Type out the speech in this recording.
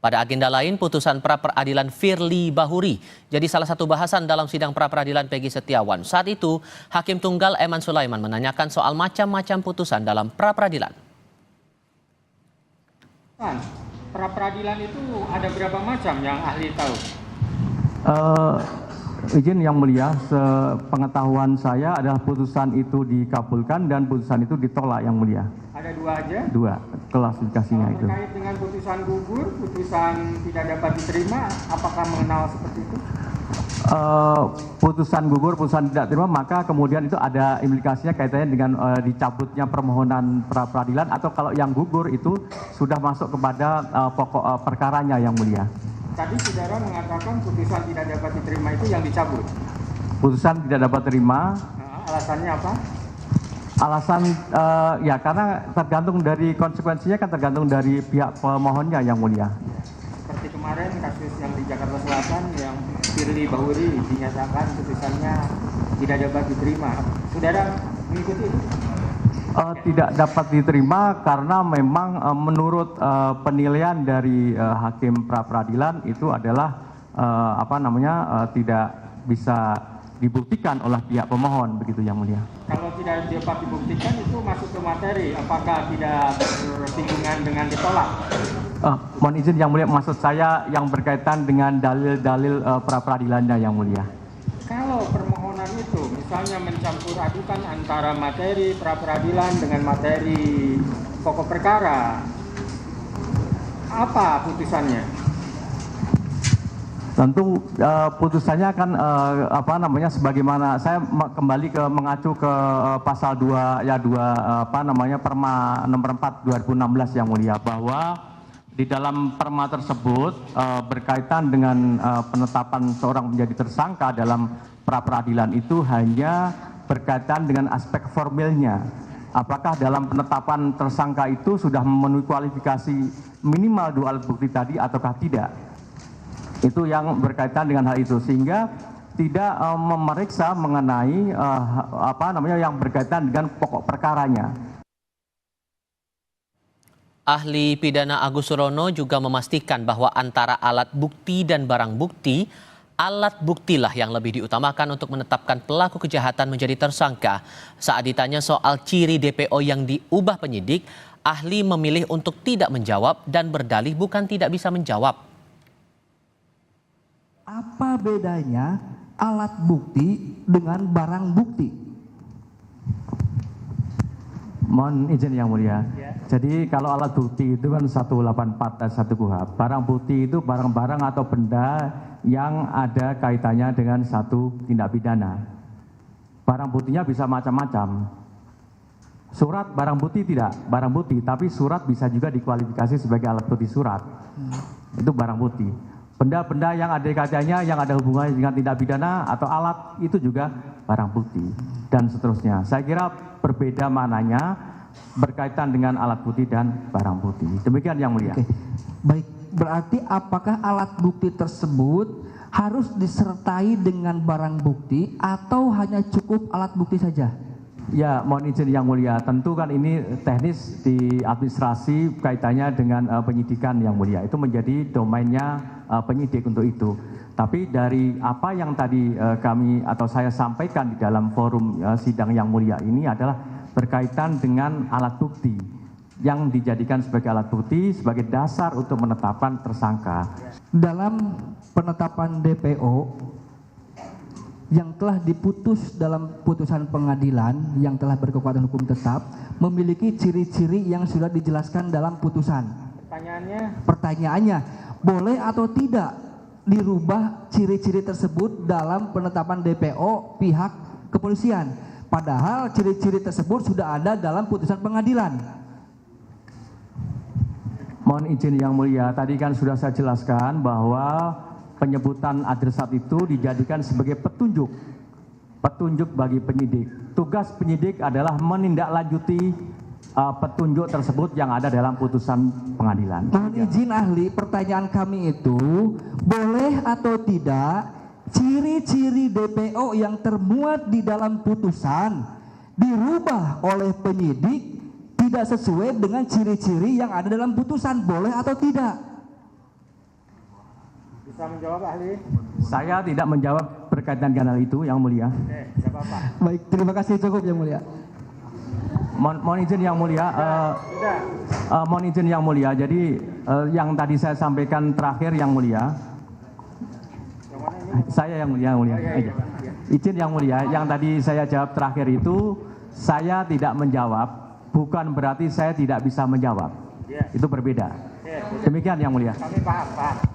Pada agenda lain, putusan pra-peradilan Firly Bahuri jadi salah satu bahasan dalam sidang pra-peradilan Peggy Setiawan. Saat itu, Hakim Tunggal Eman Sulaiman menanyakan soal macam-macam putusan dalam pra-peradilan. Pra-peradilan itu ada berapa macam yang ahli tahu? Izin Yang Mulia, sepengetahuan saya adalah putusan itu dikabulkan dan putusan itu ditolak Yang Mulia. Ada dua aja? Dua, klasifikasinya itu. Terkait dengan putusan gugur, putusan tidak dapat diterima, apakah mengenal seperti itu? Putusan gugur, putusan tidak diterima, maka kemudian itu ada implikasinya kaitannya dengan dicabutnya permohonan pra-peradilan, atau kalau yang gugur itu sudah masuk kepada pokok perkaranya Yang Mulia. Tadi saudara mengatakan putusan tidak dapat diterima itu yang dicabut. Putusan tidak dapat terima. Alasannya apa? Alasan ya karena tergantung dari konsekuensinya, kan tergantung dari pihak pemohonnya Yang Mulia. Seperti kemarin kasus yang di Jakarta Selatan yang Firly Bahuri dinyatakan putusannya tidak dapat diterima. Saudara mengikuti itu? Tidak dapat diterima karena memang menurut penilaian dari hakim pra-peradilan itu adalah tidak bisa dibuktikan oleh pihak pemohon, begitu Yang Mulia. Kalau tidak dapat dibuktikan itu masuk ke materi, apakah tidak bersinggungan dengan ditolak? Mohon izin Yang Mulia, maksud saya yang berkaitan dengan dalil-dalil pra-peradilannya Yang Mulia. Kalau permohonan itu misalnya mencampur adukan antara materi pra-peradilan dengan materi pokok perkara, apa putusannya? Tentu putusannya kan sebagaimana saya kembali mengacu ke pasal 2 Perma nomor 4 2016 Yang Mulia, bahwa di dalam perma tersebut berkaitan dengan penetapan seorang menjadi tersangka dalam pra-peradilan itu hanya berkaitan dengan aspek formilnya. Apakah dalam penetapan tersangka itu sudah memenuhi kualifikasi minimal dua alat bukti tadi ataukah tidak? Itu yang berkaitan dengan hal itu, sehingga tidak memeriksa mengenai yang berkaitan dengan pokok perkaranya. Ahli pidana Agus Surono juga memastikan bahwa antara alat bukti dan barang bukti, alat buktilah yang lebih diutamakan untuk menetapkan pelaku kejahatan menjadi tersangka. Saat ditanya soal ciri DPO yang diubah penyidik, ahli memilih untuk tidak menjawab dan berdalih bukan tidak bisa menjawab. Apa bedanya alat bukti dengan barang bukti? Mohon izin Yang Mulia. Jadi kalau alat bukti itu kan 184 dan 1 KUHP. Barang bukti itu barang-barang atau benda yang ada kaitannya dengan satu tindak pidana. Barang buktinya bisa macam-macam. Surat barang bukti tidak, barang bukti, tapi surat bisa juga dikualifikasi sebagai alat bukti surat. Itu barang bukti. Benda-benda yang ada kaitannya, yang ada hubungannya dengan tindak pidana atau alat, itu juga barang bukti dan seterusnya. Saya kira berbeda maknanya berkaitan dengan alat bukti dan barang bukti. Demikian Yang Mulia. Oke. Baik, berarti apakah alat bukti tersebut harus disertai dengan barang bukti atau hanya cukup alat bukti saja? Ya, mohon izin Yang Mulia. Tentu kan ini teknis di administrasi kaitannya dengan penyidikan Yang Mulia. Itu menjadi domainnya penyidik untuk itu. Tapi dari apa yang tadi kami atau saya sampaikan di dalam forum sidang Yang Mulia ini adalah berkaitan dengan alat bukti yang dijadikan sebagai alat bukti sebagai dasar untuk menetapkan tersangka. Dalam penetapan DPO yang telah diputus dalam putusan pengadilan yang telah berkekuatan hukum tetap memiliki ciri-ciri yang sudah dijelaskan dalam putusan. Pertanyaannya, boleh atau tidak dirubah ciri-ciri tersebut dalam penetapan DPO pihak kepolisian? Padahal ciri-ciri tersebut sudah ada dalam putusan pengadilan. Mohon izin Yang Mulia, tadi kan sudah saya jelaskan bahwa penyebutan adresat itu dijadikan sebagai petunjuk bagi penyidik. Tugas penyidik adalah menindaklanjuti petunjuk tersebut yang ada dalam putusan pengadilan. Mohon izin ahli, pertanyaan kami itu boleh atau tidak ciri-ciri DPO yang termuat di dalam putusan dirubah oleh penyidik tidak sesuai dengan ciri-ciri yang ada dalam putusan, boleh atau tidak? Bisa menjawab ahli? Saya tidak menjawab berkaitan dengan hal itu, Yang Mulia. Oke, tidak apa-apa. Baik, terima kasih, cukup Yang Mulia. Mohon izin Yang Mulia. Sudah. Mohon izin Yang Mulia. Jadi yang tadi saya sampaikan terakhir Yang Mulia. Yang mana ini? Saya Yang Mulia. Oh, iya. Izin Yang Mulia. Yang tadi saya jawab terakhir itu saya tidak menjawab. Bukan berarti saya tidak bisa menjawab. Iya. Itu berbeda. Oke, Demikian Yang Mulia. kami paham.